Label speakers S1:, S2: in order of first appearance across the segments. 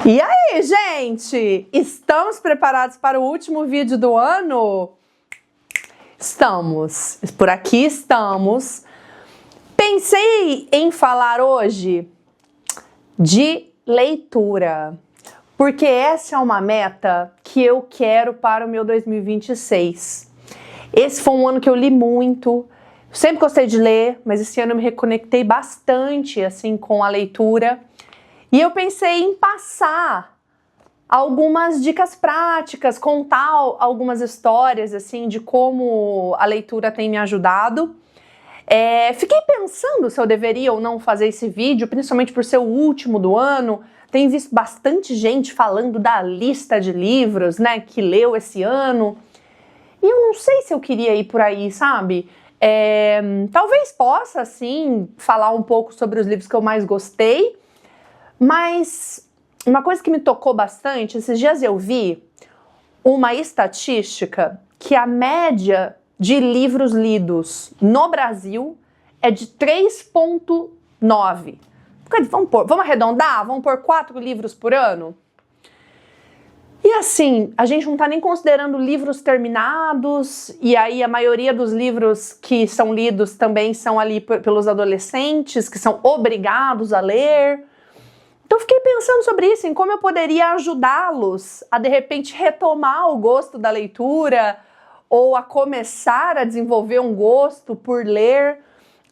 S1: E aí, gente? Estamos preparados para o último vídeo do ano? Estamos. Por aqui estamos. Pensei em falar hoje de leitura, porque essa é uma meta que eu quero para o meu 2026. Esse foi um ano que eu li muito. Sempre gostei de ler, mas esse ano eu me reconectei bastante assim com a leitura. E eu pensei em passar algumas dicas práticas, contar algumas histórias assim de como a leitura tem me ajudado. Fiquei pensando se eu deveria ou não fazer esse vídeo, principalmente por ser o último do ano. Tenho visto bastante gente falando da lista de livros, né, que leu esse ano. E eu não sei se eu queria ir por aí, sabe? Talvez possa, sim, falar um pouco sobre os livros que eu mais gostei. Mas uma coisa que me tocou bastante, esses dias eu vi uma estatística que a média de livros lidos no Brasil é de 3,9. Vamos arredondar? Vamos pôr 4 livros por ano? E assim, a gente não tá nem considerando livros terminados, e aí a maioria dos livros que são lidos também são ali pelos adolescentes, que são obrigados a ler. Então fiquei pensando sobre isso, em como eu poderia ajudá-los a de repente retomar o gosto da leitura ou a começar a desenvolver um gosto por ler.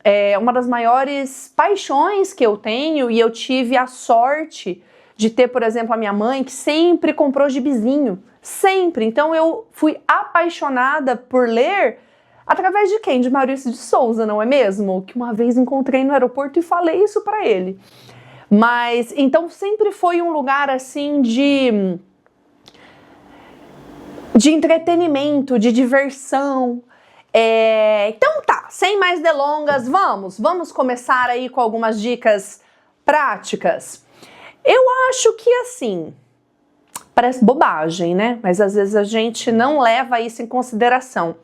S1: É uma das maiores paixões que eu tenho, e eu tive a sorte de ter, por exemplo, a minha mãe que sempre comprou gibizinho, sempre. Então eu fui apaixonada por ler através de quem? De Maurício de Souza, não é mesmo? Que uma vez encontrei no aeroporto e falei isso para ele. Mas, então sempre foi um lugar assim de entretenimento, de diversão. Então tá, sem mais delongas, vamos começar aí com algumas dicas práticas. Eu acho que assim, parece bobagem, né? Mas às vezes a gente não leva isso em consideração.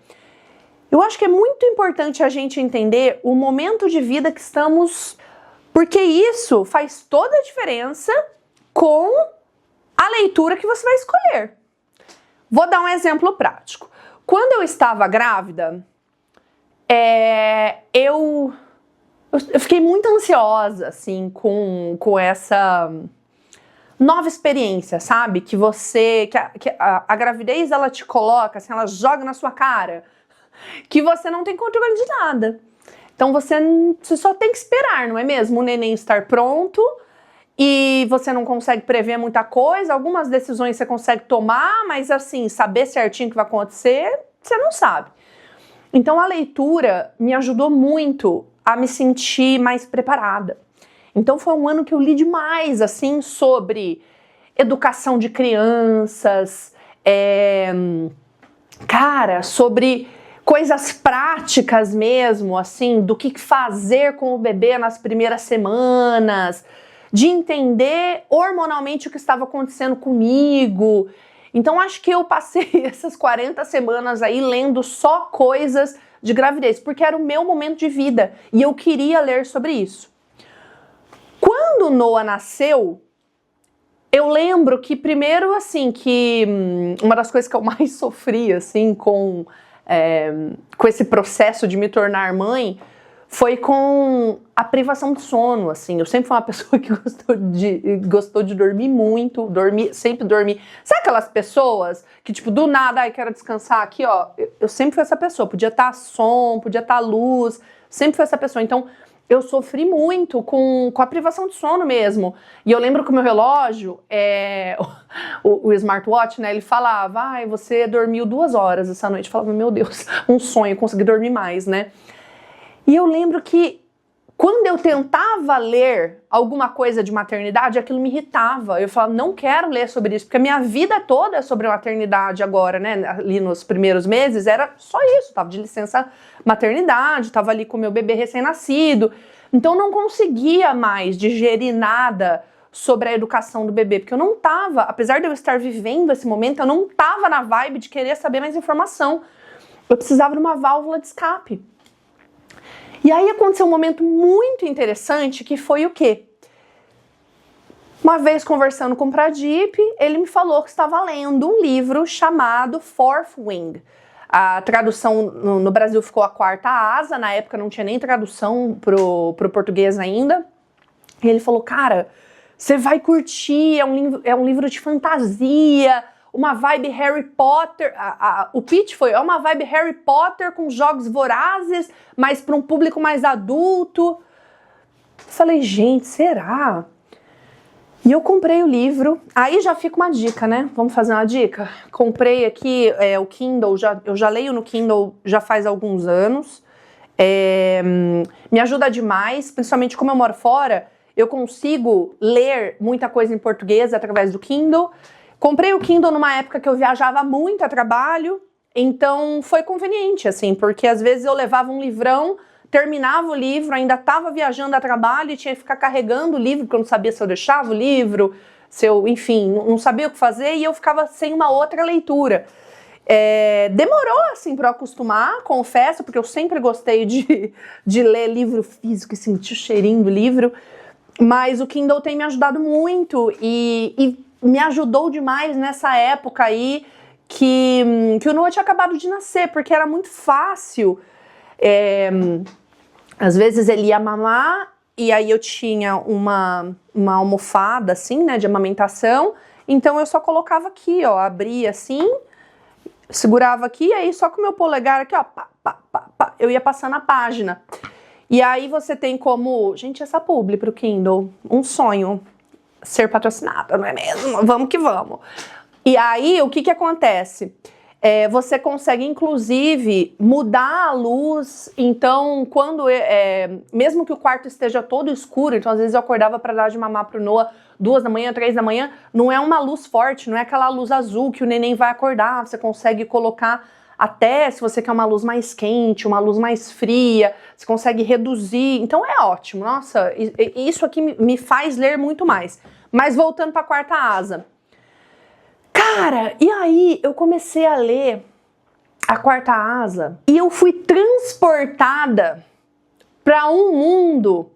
S1: Eu acho que é muito importante a gente entender o momento de vida que estamos, porque isso faz toda a diferença com a leitura que você vai escolher. Vou dar um exemplo prático. Quando eu estava grávida, eu fiquei muito ansiosa, assim, com essa nova experiência, sabe? Que a gravidez, ela te coloca, assim, ela joga na sua cara, que você não tem controle de nada. Então você só tem que esperar, não é mesmo? O neném estar pronto e você não consegue prever muita coisa. Algumas decisões você consegue tomar, mas assim, saber certinho o que vai acontecer, você não sabe. Então a leitura me ajudou muito a me sentir mais preparada. Então foi um ano que eu li demais, assim, sobre educação de crianças, sobre coisas práticas mesmo, assim, do que fazer com o bebê nas primeiras semanas, de entender hormonalmente o que estava acontecendo comigo. Então acho que eu passei essas 40 semanas aí lendo só coisas de gravidez, porque era o meu momento de vida e eu queria ler sobre isso. Quando Noah nasceu, eu lembro que primeiro, assim, que uma das coisas que eu mais sofri, assim, com esse processo de me tornar mãe, foi com a privação de sono, assim. Eu sempre fui uma pessoa que gostou de dormir muito, sempre dormi. Sabe aquelas pessoas que, tipo, do nada, quero descansar aqui, ó. Eu sempre fui essa pessoa. Podia estar som, podia estar luz, sempre fui essa pessoa. Então, eu sofri muito com a privação de sono mesmo. E eu lembro que o meu relógio, o smartwatch, né, ele falava, você dormiu 2 horas essa noite. Eu falava, meu Deus, um sonho, consegui dormir mais, né? E eu lembro que quando eu tentava ler alguma coisa de maternidade, aquilo me irritava. Eu falava, não quero ler sobre isso, porque a minha vida toda é sobre maternidade agora, né? Ali nos primeiros meses era só isso, tava de licença maternidade, tava ali com o meu bebê recém-nascido. Então eu não conseguia mais digerir nada sobre a educação do bebê, porque eu não tava, apesar de eu estar vivendo esse momento, eu não tava na vibe de querer saber mais informação. Eu precisava de uma válvula de escape. E aí aconteceu um momento muito interessante, que foi o quê? Uma vez conversando com o Pradip, ele me falou que estava lendo um livro chamado Fourth Wing. A tradução no Brasil ficou A Quarta Asa, na época não tinha nem tradução pro português ainda. E ele falou, cara, você vai curtir, é um livro de fantasia, uma vibe Harry Potter. O pitch foi, é uma vibe Harry Potter com jogos vorazes, mas para um público mais adulto. Falei, gente, será? E eu comprei o livro, aí já fica uma dica, né? Vamos fazer uma dica? Comprei aqui o Kindle, eu já leio no Kindle já faz alguns anos. Me ajuda demais, principalmente como eu moro fora, eu consigo ler muita coisa em português através do Kindle. Comprei o Kindle numa época que eu viajava muito a trabalho, então foi conveniente, assim, porque às vezes eu levava um livrão, terminava o livro, ainda estava viajando a trabalho e tinha que ficar carregando o livro, porque eu não sabia se eu deixava o livro, se eu, enfim, não sabia o que fazer e eu ficava sem uma outra leitura. Demorou, assim, para eu acostumar, confesso, porque eu sempre gostei de ler livro físico e sentir o cheirinho do livro, mas o Kindle tem me ajudado muito e me ajudou demais nessa época aí que o Noah tinha acabado de nascer, porque era muito fácil. Às vezes ele ia mamar e aí eu tinha uma almofada assim, né, de amamentação, então eu só colocava aqui, ó, abria assim, segurava aqui, aí só com o meu polegar aqui, ó, pá, pá, pá, pá, eu ia passando a página. E aí você tem como, gente, essa publi pro Kindle, um sonho ser patrocinada, não é mesmo? Vamos que vamos. E aí, o que acontece? Você consegue, inclusive, mudar a luz, então, quando mesmo que o quarto esteja todo escuro, então às vezes eu acordava para dar de mamar pro Noah 2 da manhã, 3 da manhã, não é uma luz forte, não é aquela luz azul que o neném vai acordar, você consegue colocar até, se você quer uma luz mais quente, uma luz mais fria, você consegue reduzir, então é ótimo, nossa, isso aqui me faz ler muito mais. Mas voltando para a Quarta Asa, cara, e aí eu comecei a ler A Quarta Asa e eu fui transportada para um mundo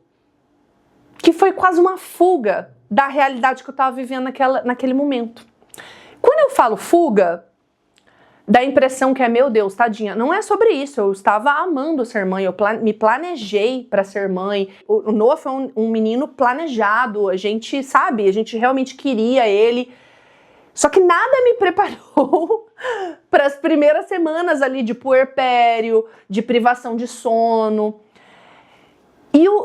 S1: que foi quase uma fuga da realidade que eu estava vivendo naquele momento. Quando eu falo fuga, dá a impressão que meu Deus, tadinha. Não é sobre isso, eu estava amando ser mãe, eu me planejei para ser mãe. O Noah foi um menino planejado, a gente, sabe, a gente realmente queria ele. Só que nada me preparou para as primeiras semanas ali de puerpério, de privação de sono.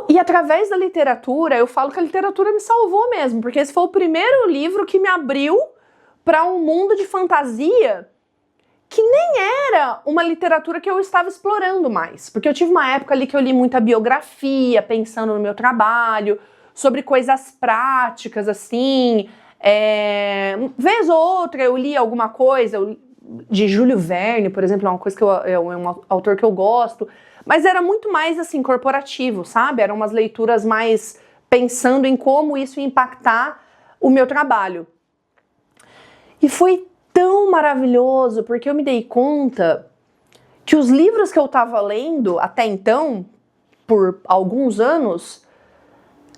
S1: E através da literatura, eu falo que a literatura me salvou mesmo, porque esse foi o primeiro livro que me abriu para um mundo de fantasia que nem era uma literatura que eu estava explorando mais. Porque eu tive uma época ali que eu li muita biografia, pensando no meu trabalho, sobre coisas práticas, assim. Vez ou outra eu li alguma coisa de Júlio Verne, por exemplo, é uma coisa que é um autor que eu gosto, mas era muito mais assim corporativo, sabe? Eram umas leituras mais pensando em como isso ia impactar o meu trabalho. E foi tão maravilhoso, porque eu me dei conta que os livros que eu estava lendo até então, por alguns anos,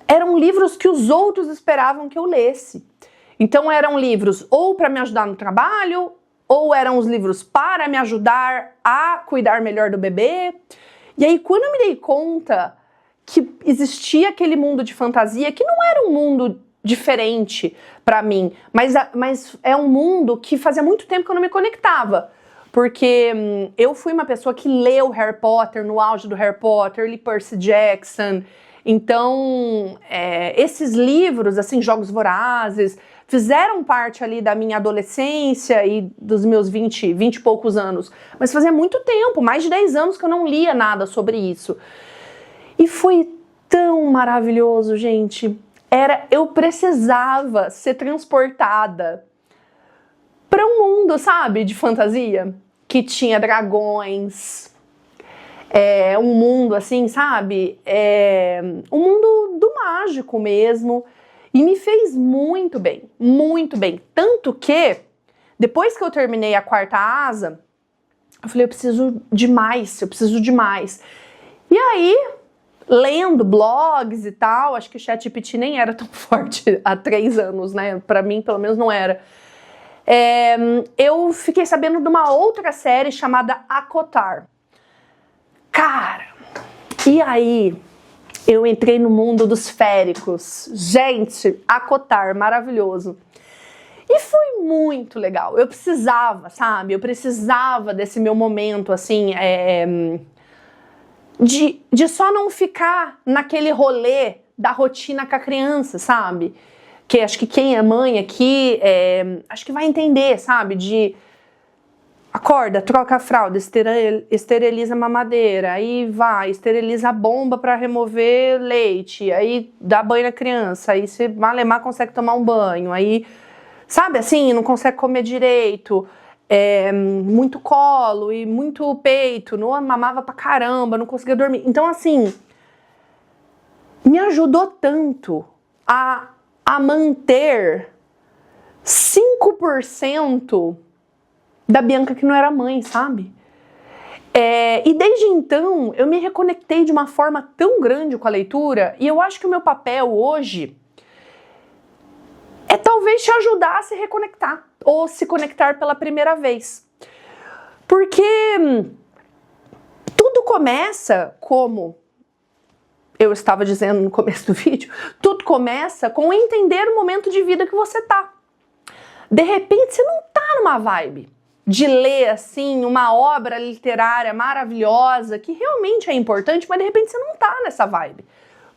S1: eram livros que os outros esperavam que eu lesse. Então eram livros ou para me ajudar no trabalho, ou eram os livros para me ajudar a cuidar melhor do bebê. E aí quando eu me dei conta que existia aquele mundo de fantasia, que não era um mundo diferente para mim, mas é um mundo que fazia muito tempo que eu não me conectava, porque eu fui uma pessoa que leu Harry Potter no auge do Harry Potter, li Percy Jackson, então esses livros, assim, Jogos Vorazes, fizeram parte ali da minha adolescência e dos meus 20 e poucos anos, mas fazia muito tempo, mais de 10 anos que eu não lia nada sobre isso, e foi tão maravilhoso, gente. Eu precisava ser transportada para um mundo, sabe, de fantasia, que tinha dragões, um mundo assim, sabe, um mundo do mágico mesmo, e me fez muito bem, tanto que, depois que eu terminei A Quarta Asa, eu falei, eu preciso de mais, e aí, lendo blogs e tal. Acho que o ChatGPT nem era tão forte há 3 anos, né? Pra mim, pelo menos, não era. Eu fiquei sabendo de uma outra série chamada ACOTAR. Cara, e aí eu entrei no mundo dos féricos. Gente, ACOTAR, maravilhoso. E foi muito legal. Eu precisava, sabe? Eu precisava desse meu momento, assim, de só não ficar naquele rolê da rotina com a criança, sabe? Que acho que quem é mãe aqui, acho que vai entender, sabe? De acorda, troca a fralda, esteriliza a mamadeira, aí vai, esteriliza a bomba para remover leite, aí dá banho na criança, aí você malemar consegue tomar um banho, aí, sabe assim, não consegue comer direito, muito colo e muito peito, não mamava pra caramba, não conseguia dormir. Então, assim, me ajudou tanto a manter 5% da Bianca que não era mãe, sabe? E desde então, eu me reconectei de uma forma tão grande com a leitura, e eu acho que o meu papel hoje é talvez te ajudar a se reconectar, ou se conectar pela primeira vez. Porque tudo começa como eu estava dizendo no começo do vídeo, tudo começa com entender o momento de vida que você tá. De repente, você não tá numa vibe de ler, assim, uma obra literária maravilhosa, que realmente é importante, mas de repente você não tá nessa vibe.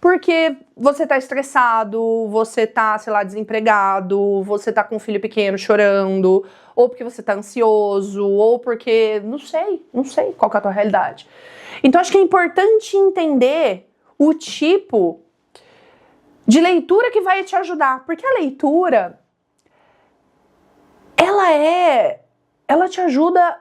S1: Porque você tá estressado, você tá, sei lá, desempregado, você tá com um filho pequeno chorando, ou porque você tá ansioso, ou porque, não sei qual que é a tua realidade. Então, acho que é importante entender o tipo de leitura que vai te ajudar, porque a leitura, ela te ajuda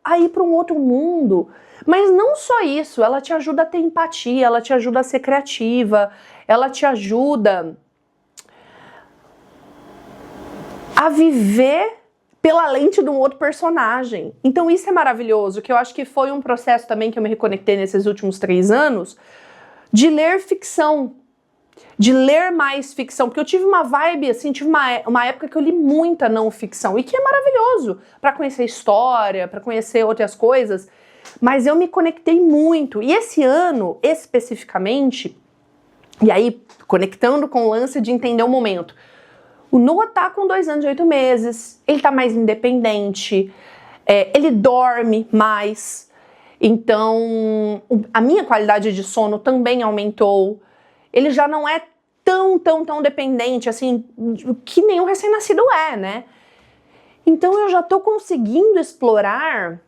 S1: a ir para um outro mundo, mas não só isso, ela te ajuda a ter empatia, ela te ajuda a ser criativa, ela te ajuda a viver pela lente de um outro personagem. Então isso é maravilhoso, que eu acho que foi um processo também que eu me reconectei nesses últimos 3 anos, de ler ficção, de ler mais ficção, porque eu tive uma vibe, assim, tive uma época que eu li muita não ficção, e que é maravilhoso, para conhecer história, para conhecer outras coisas, mas eu me conectei muito, e esse ano, especificamente, e aí, conectando com o lance de entender o momento, o Noah tá com 2 anos e 8 meses, ele tá mais independente, ele dorme mais. Então, a minha qualidade de sono também aumentou. Ele já não é tão dependente, assim, que nenhum recém-nascido é, né? Então, eu já tô conseguindo explorar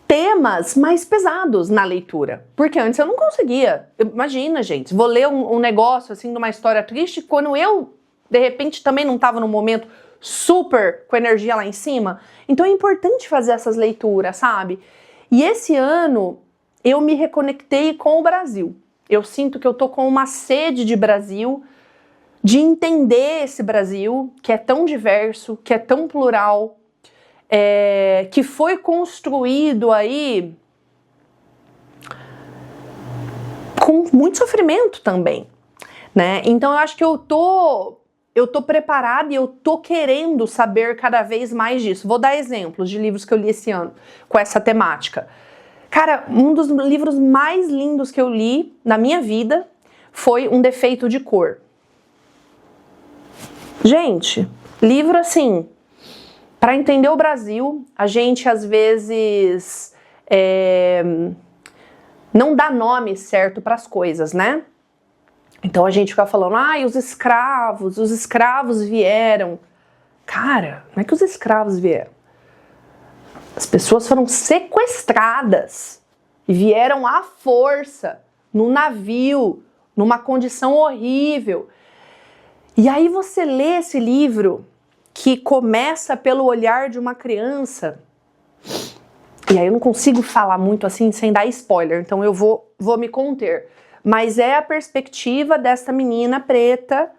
S1: temas mais pesados na leitura. Porque antes eu não conseguia. Imagina, gente, vou ler um negócio, assim, de uma história triste, quando eu, de repente, também não tava num momento super com energia lá em cima. Então, é importante fazer essas leituras, sabe? E esse ano eu me reconectei com o Brasil. Eu sinto que eu tô com uma sede de Brasil, de entender esse Brasil, que é tão diverso, que é tão plural, que foi construído aí com muito sofrimento também, né? Então eu acho que eu tô preparada e eu tô querendo saber cada vez mais disso. Vou dar exemplos de livros que eu li esse ano com essa temática. Cara, um dos livros mais lindos que eu li na minha vida foi Um Defeito de Cor. Gente, livro assim, para entender o Brasil, a gente às vezes não dá nome certo para as coisas, né? Então a gente fica falando, os escravos vieram. Cara, não é que os escravos vieram. As pessoas foram sequestradas e vieram à força, no navio, numa condição horrível. E aí você lê esse livro que começa pelo olhar de uma criança. E aí eu não consigo falar muito assim sem dar spoiler, então eu vou me conter. Mas é a perspectiva dessa menina preta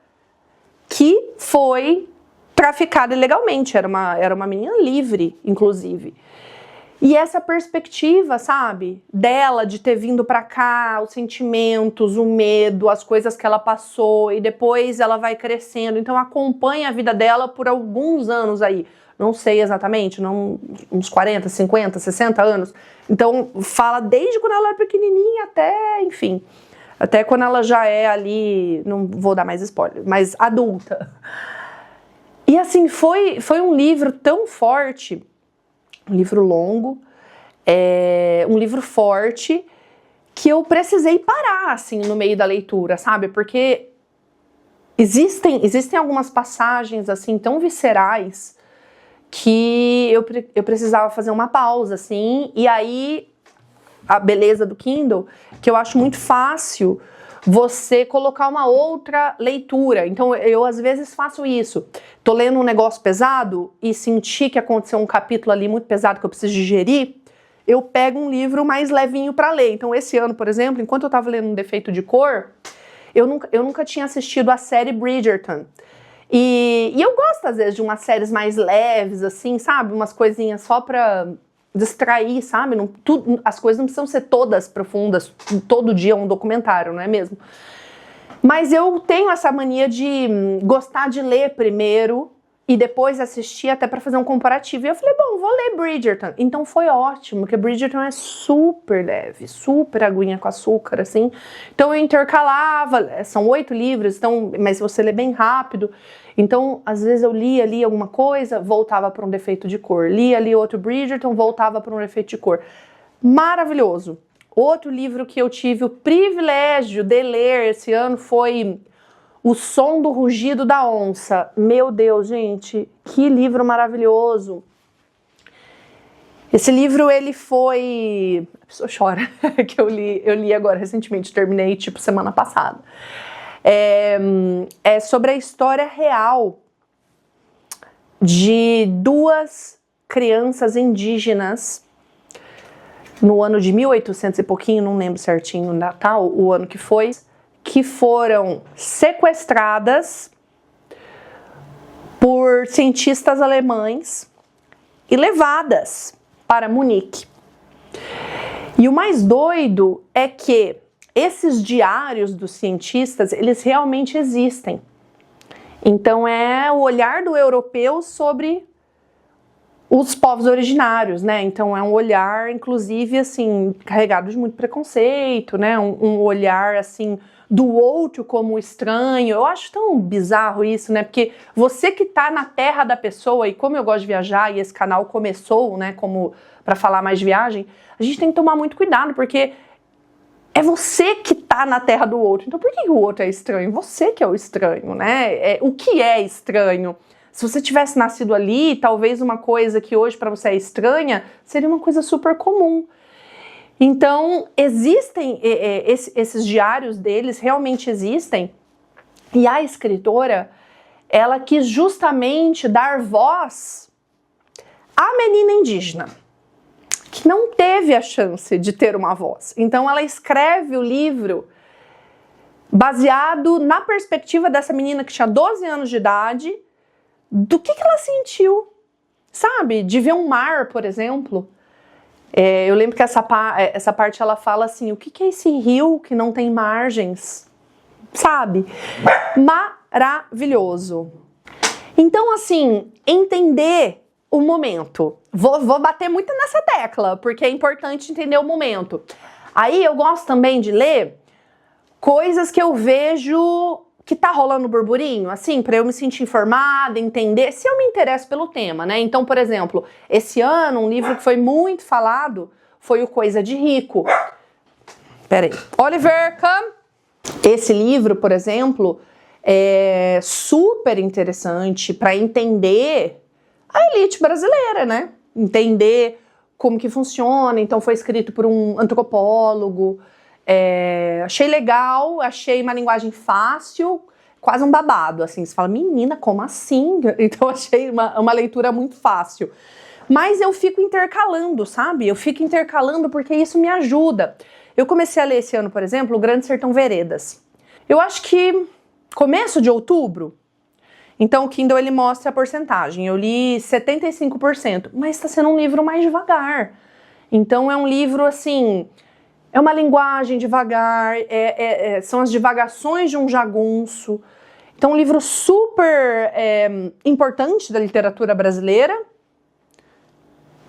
S1: que foi traficada ilegalmente. Era uma menina livre, inclusive. E essa perspectiva, sabe, dela de ter vindo pra cá, os sentimentos, o medo, as coisas que ela passou, e depois ela vai crescendo. Então acompanha a vida dela por alguns anos aí. Não sei exatamente, uns 40, 50, 60 anos. Então fala desde quando ela era pequenininha até, enfim, até quando ela já é ali, não vou dar mais spoiler, mas adulta. E assim, foi um livro tão forte, um livro longo, um livro forte, que eu precisei parar, assim, no meio da leitura, sabe? Porque existem algumas passagens, assim, tão viscerais, que eu precisava fazer uma pausa, assim, e aí a beleza do Kindle, que eu acho muito fácil você colocar uma outra leitura. Então eu às vezes faço isso. Tô lendo um negócio pesado e senti que aconteceu um capítulo ali muito pesado que eu preciso digerir, eu pego um livro mais levinho para ler. Então esse ano, por exemplo, enquanto eu tava lendo Um Defeito de Cor, eu nunca tinha assistido a série Bridgerton. E eu gosto às vezes de umas séries mais leves, assim, sabe? Umas coisinhas só pra distrair, sabe? As coisas não precisam ser todas profundas, todo dia um documentário, não é mesmo? Mas eu tenho essa mania de gostar de ler primeiro e depois assistir até pra fazer um comparativo. E eu falei, bom, vou ler Bridgerton. Então foi ótimo, porque Bridgerton é super leve, super aguinha com açúcar, assim. Então eu intercalava, são 8 livros, então, mas você lê bem rápido. Então, às vezes eu lia ali alguma coisa, voltava para Um Defeito de Cor. Lia ali outro Bridgerton, voltava para Um Defeito de Cor. Maravilhoso. Outro livro que eu tive o privilégio de ler esse ano foi O Som do Rugido da Onça. Meu Deus, gente, que livro maravilhoso. Esse livro, ele foi... A pessoa chora, que eu li agora recentemente, terminei tipo semana passada. É sobre a história real de 2 crianças indígenas no ano de 1800 e pouquinho, não lembro certinho o Natal, o ano que foram sequestradas por cientistas alemães e levadas para Munique. E o mais doido é que esses diários dos cientistas, eles realmente existem. Então é o olhar do europeu sobre os povos originários, né? Então é um olhar, inclusive, assim, carregado de muito preconceito, né? Um olhar, assim, do outro como estranho. Eu acho tão bizarro isso, né? Porque você que tá na terra da pessoa, e como eu gosto de viajar, e esse canal começou, né, como para falar mais de viagem, a gente tem que tomar muito cuidado, porque é você que tá na terra do outro. Então por que o outro é estranho? Você que é o estranho, né? O que é estranho? Se você tivesse nascido ali, talvez uma coisa que hoje para você é estranha, seria uma coisa super comum. Então, existem esses diários deles, realmente existem. E a escritora, ela quis justamente dar voz à menina indígena, que não teve a chance de ter uma voz. Então ela escreve o livro baseado na perspectiva dessa menina que tinha 12 anos de idade, do que ela sentiu, sabe? De ver um mar, por exemplo. Eu lembro que essa parte ela fala assim, o que é esse rio que não tem margens? Sabe? Maravilhoso. Então, assim, entender o momento. Vou bater muito nessa tecla, porque é importante entender o momento. Aí eu gosto também de ler coisas que eu vejo que tá rolando burburinho, assim, pra eu me sentir informada, entender, se eu me interesso pelo tema, né? Então, por exemplo, esse ano, um livro que foi muito falado foi o Coisa de Rico. Peraí. Oliver, come! Esse livro, por exemplo, é super interessante para entender a elite brasileira, né? Entender como que funciona. Então foi escrito por um antropólogo. Achei legal, achei uma linguagem fácil, quase um babado, assim. Você fala, menina, como assim? Então achei uma leitura muito fácil. Mas eu fico intercalando, sabe? Eu fico intercalando porque isso me ajuda. Eu comecei a ler esse ano, por exemplo, O Grande Sertão Veredas. Eu acho que começo de outubro. Então o Kindle ele mostra a porcentagem. Eu li 75%, mas está sendo um livro mais devagar. Então é um livro assim, é uma linguagem devagar, são as divagações de um jagunço. Então, um livro super importante da literatura brasileira.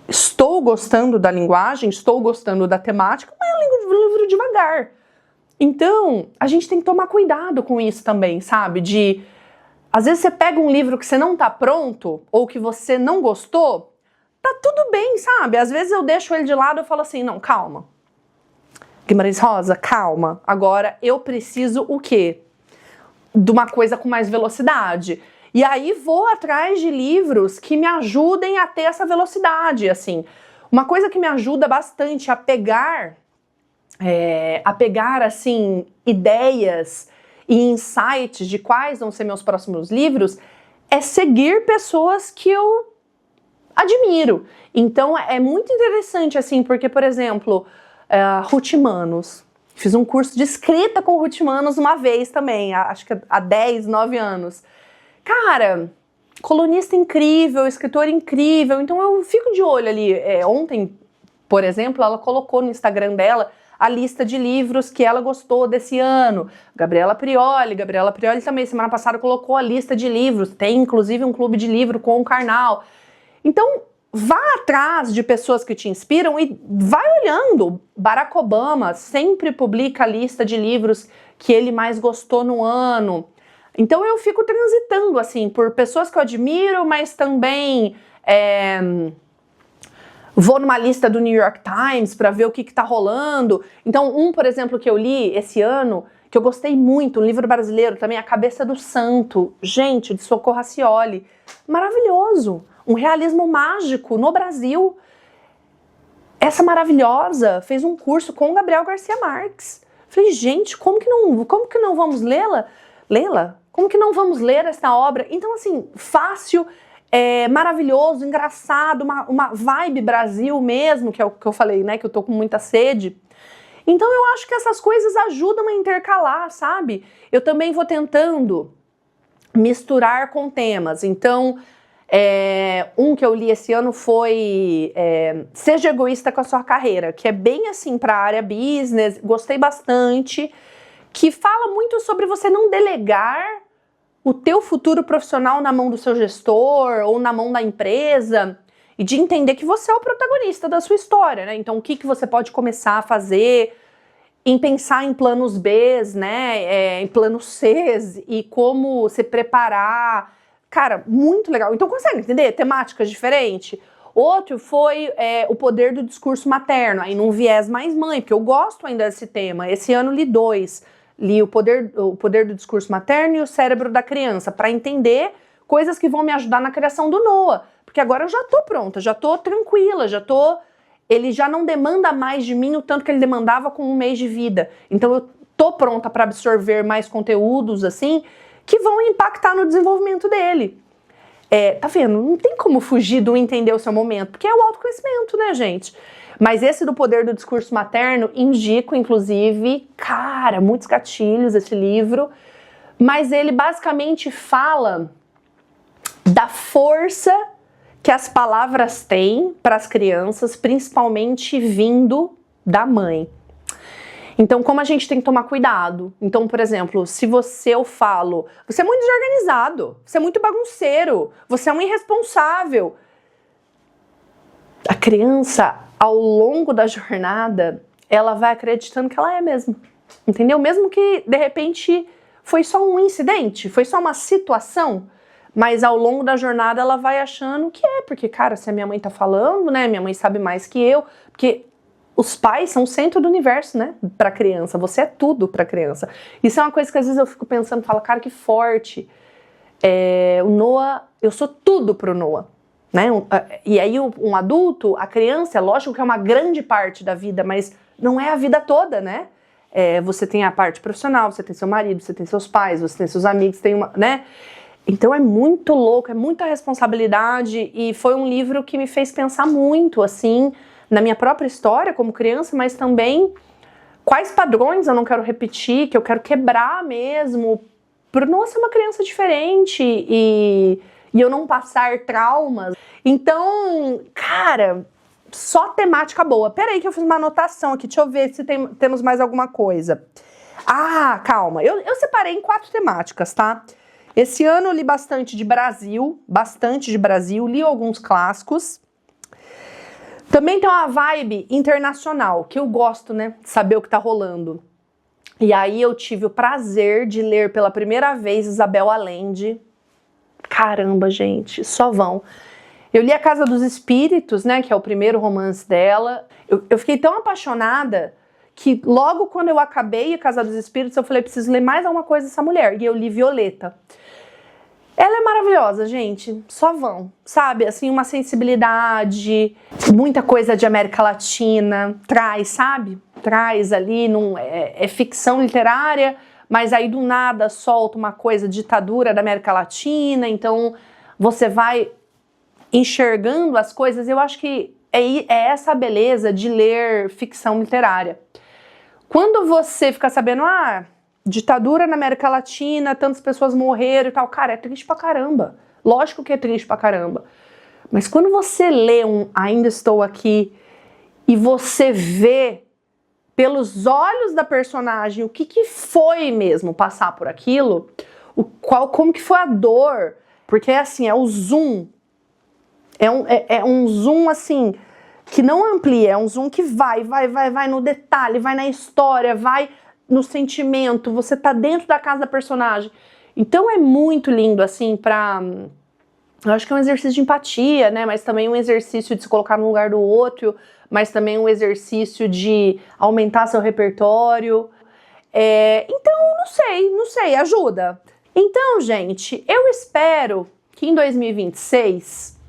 S1: Estou gostando da linguagem, estou gostando da temática, mas é um livro devagar. Então, a gente tem que tomar cuidado com isso também, sabe? Às vezes você pega um livro que você não tá pronto, ou que você não gostou, tá tudo bem, sabe? Às vezes eu deixo ele de lado e falo assim, não, calma. Guimarães Rosa, calma. Agora eu preciso o quê? De uma coisa com mais velocidade. E aí vou atrás de livros que me ajudem a ter essa velocidade, assim. Uma coisa que me ajuda bastante a pegar assim, ideias e insights de quais vão ser meus próximos livros é seguir pessoas que eu admiro. Então é muito interessante, assim, porque, por exemplo, Ruth Manos. Fiz um curso de escrita com Ruth Manos uma vez também, acho que há 10, 9 anos. Cara, colunista incrível, escritora incrível, então eu fico de olho ali. Ontem, por exemplo, ela colocou no Instagram dela a lista de livros que ela gostou desse ano. Gabriela Prioli também, semana passada, colocou a lista de livros, tem inclusive um clube de livro com o Karnal. Então, vá atrás de pessoas que te inspiram e vai olhando. Barack Obama sempre publica a lista de livros que ele mais gostou no ano. Então eu fico transitando assim por pessoas que eu admiro, mas também vou numa lista do New York Times para ver o que tá rolando. Então por exemplo, que eu li esse ano, que eu gostei muito, um livro brasileiro também, A Cabeça do Santo, gente, de Socorro Racioli. Maravilhoso! Um realismo mágico no Brasil. Essa maravilhosa fez um curso com o Gabriel Garcia Marques. Falei, gente, como que não vamos lê-la? Como que não vamos ler essa obra? Então, assim, fácil, maravilhoso, engraçado, uma vibe Brasil mesmo, que é o que eu falei, né? Que eu tô com muita sede. Então, eu acho que essas coisas ajudam a intercalar, sabe? Eu também vou tentando misturar com temas. Então, um que eu li esse ano foi Seja Egoísta com a Sua Carreira, que é bem assim para a área business, gostei bastante, que fala muito sobre você não delegar o teu futuro profissional na mão do seu gestor ou na mão da empresa e de entender que você é o protagonista da sua história, né? Então, o que você pode começar a fazer, em pensar em planos Bs, né? Em planos Cs e como se preparar. Cara, muito legal. Então consegue entender? Temáticas diferentes. Outro foi O Poder do Discurso Materno, aí num viés mais mãe, porque eu gosto ainda desse tema. Esse ano li 2. Li o poder do Discurso Materno e O Cérebro da Criança, para entender coisas que vão me ajudar na criação do Noah. Porque agora eu já tô pronta, já tô tranquila, ele já não demanda mais de mim o tanto que ele demandava com 1 mês de vida. Então eu tô pronta para absorver mais conteúdos, assim, que vão impactar no desenvolvimento dele. Tá vendo? Não tem como fugir do entender o seu momento, porque é o autoconhecimento, né, gente? Mas esse do Poder do Discurso Materno, indico, inclusive, cara, muitos gatilhos esse livro, mas ele basicamente fala da força que as palavras têm para as crianças, principalmente vindo da mãe. Então, como a gente tem que tomar cuidado? Então, por exemplo, se eu falo, você é muito desorganizado, você é muito bagunceiro, você é um irresponsável. A criança, ao longo da jornada, ela vai acreditando que ela é mesmo, entendeu? Mesmo que, de repente, foi só um incidente, foi só uma situação, mas ao longo da jornada ela vai achando que porque, cara, se a minha mãe tá falando, né, minha mãe sabe mais que eu, porque os pais são o centro do universo, né, pra criança, você é tudo pra criança. Isso é uma coisa que às vezes eu fico pensando, falo, cara, que forte. O Noah, eu sou tudo pro Noah, né, e aí um adulto, a criança, é lógico que é uma grande parte da vida, mas não é a vida toda, né. Você tem a parte profissional, você tem seu marido, você tem seus pais, você tem seus amigos, tem uma, né. Então é muito louco, é muita responsabilidade, e foi um livro que me fez pensar muito, assim, na minha própria história como criança, mas também quais padrões eu não quero repetir, que eu quero quebrar mesmo, para não ser uma criança diferente e eu não passar traumas. Então, cara, só temática boa. Peraí que eu fiz uma anotação aqui, deixa eu ver se temos mais alguma coisa. Ah, calma, eu separei em 4 temáticas, tá? Esse ano eu li bastante de Brasil, li alguns clássicos. Também tem uma vibe internacional, que eu gosto, né, de saber o que tá rolando. E aí eu tive o prazer de ler pela primeira vez Isabel Allende. Caramba, gente, só vão. Eu li A Casa dos Espíritos, né, que é o primeiro romance dela. Eu fiquei tão apaixonada que logo quando eu acabei A Casa dos Espíritos, eu falei, preciso ler mais alguma coisa dessa mulher. E eu li Violeta. Ela é maravilhosa, gente, só vão, sabe? Assim, uma sensibilidade, muita coisa de América Latina, traz, sabe? Traz ali, é ficção literária, mas aí do nada solta uma coisa de ditadura da América Latina, então você vai enxergando as coisas. Eu acho que é essa a beleza de ler ficção literária. Quando você fica sabendo, ditadura na América Latina, tantas pessoas morreram e tal, cara, é triste pra caramba. Lógico que é triste pra caramba. Mas quando você lê Ainda Estou Aqui e você vê pelos olhos da personagem o que foi mesmo passar por aquilo, como que foi a dor, porque assim, é o zoom, é um zoom assim, que não amplia, é um zoom que vai no detalhe, vai na história, vai no sentimento, você tá dentro da casa da personagem. Então é muito lindo, assim, eu acho que é um exercício de empatia, né, mas também um exercício de se colocar no lugar do outro, mas também um exercício de aumentar seu repertório. Então, não sei, ajuda. Então, gente, eu espero que em 2026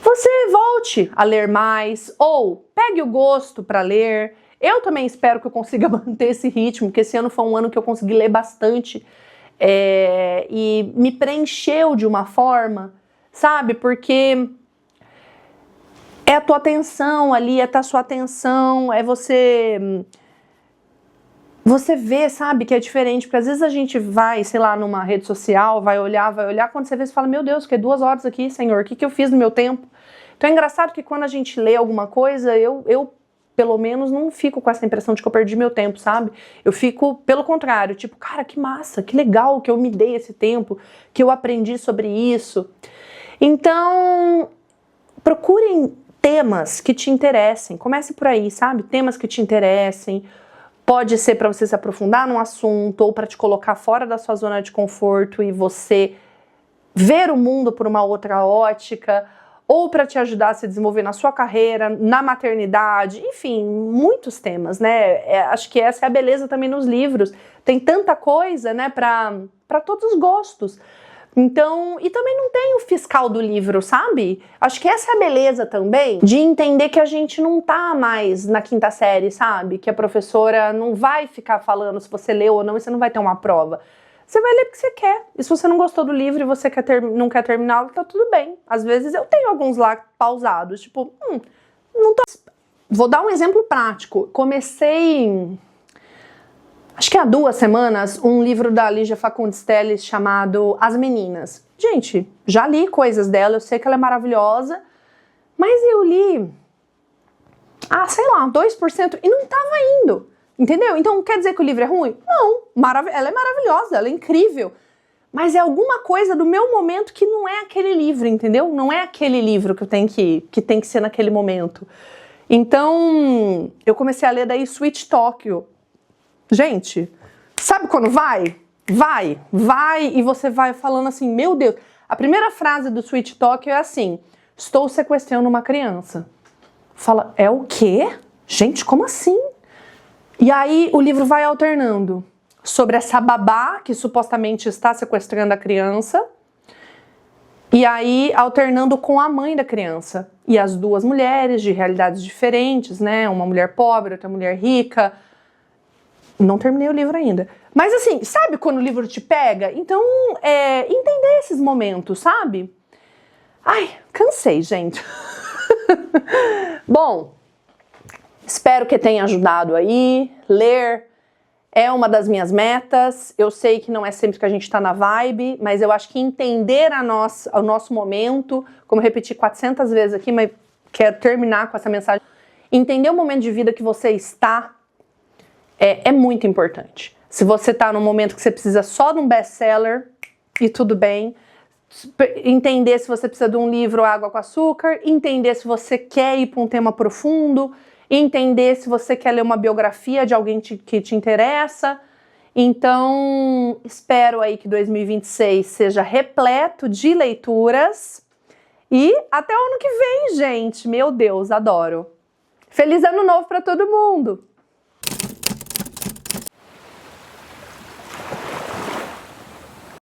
S1: você volte a ler mais, ou pegue o gosto para ler. Eu também espero que eu consiga manter esse ritmo, porque esse ano foi um ano que eu consegui ler bastante e me preencheu de uma forma, sabe? Porque é a tua atenção ali, é a sua atenção, é você vê, sabe, que é diferente, porque às vezes a gente vai, sei lá, numa rede social, vai olhar, quando você vê, você fala, meu Deus, que 2 horas aqui, Senhor, o que eu fiz no meu tempo? Então é engraçado que quando a gente lê alguma coisa, eu pelo menos não fico com essa impressão de que eu perdi meu tempo, sabe? Eu fico, pelo contrário, tipo, cara, que massa, que legal que eu me dei esse tempo, que eu aprendi sobre isso. Então, procurem temas que te interessem, comece por aí, sabe? Temas que te interessem, pode ser para você se aprofundar num assunto ou para te colocar fora da sua zona de conforto e você ver o mundo por uma outra ótica, ou para te ajudar a se desenvolver na sua carreira, na maternidade, enfim, muitos temas, né? Acho que essa é a beleza também nos livros. Tem tanta coisa, né, para todos os gostos. Então, e também não tem o fiscal do livro, sabe? Acho que essa é a beleza também, de entender que a gente não tá mais na 5ª série, sabe? Que a professora não vai ficar falando se você leu ou não e você não vai ter uma prova. Você vai ler porque você quer. E se você não gostou do livro e você não quer terminá-lo, tá tudo bem. Às vezes eu tenho alguns lá pausados, tipo, não tô... Vou dar um exemplo prático. Comecei, acho que há 2 semanas, um livro da Lígia Fagundes Telles chamado As Meninas. Gente, já li coisas dela, eu sei que ela é maravilhosa, mas eu li, sei lá, 2% e não tava indo. Entendeu? Então quer dizer que o livro é ruim? Não, ela é maravilhosa, ela é incrível. Mas é alguma coisa do meu momento que não é aquele livro, entendeu? Não é aquele livro que tem que ser naquele momento. Então, eu comecei a ler daí Sweet Tokyo. Gente, sabe quando vai e você vai falando assim, meu Deus. A primeira frase do Sweet Tokyo é assim, estou sequestrando uma criança. Fala, é o quê? Gente, como assim? E aí o livro vai alternando sobre essa babá que supostamente está sequestrando a criança e aí alternando com a mãe da criança. E as 2 mulheres de realidades diferentes, né? Uma mulher pobre, outra mulher rica. Não terminei o livro ainda. Mas assim, sabe quando o livro te pega? Então, entender esses momentos, sabe? Ai, cansei, gente. Bom... Espero que tenha ajudado aí. Ler é uma das minhas metas. Eu sei que não é sempre que a gente está na vibe, mas eu acho que entender o nosso momento, como eu repeti 400 vezes aqui, mas quero terminar com essa mensagem. Entender o momento de vida que você está é muito importante. Se você está num momento que você precisa só de um best-seller, e tudo bem. Entender se você precisa de um livro Água com Açúcar, entender se você quer ir para um tema profundo, entender se você quer ler uma biografia de alguém que te interessa. Então, espero aí que 2026 seja repleto de leituras e até o ano que vem, gente. Meu Deus, adoro. Feliz ano novo para todo mundo!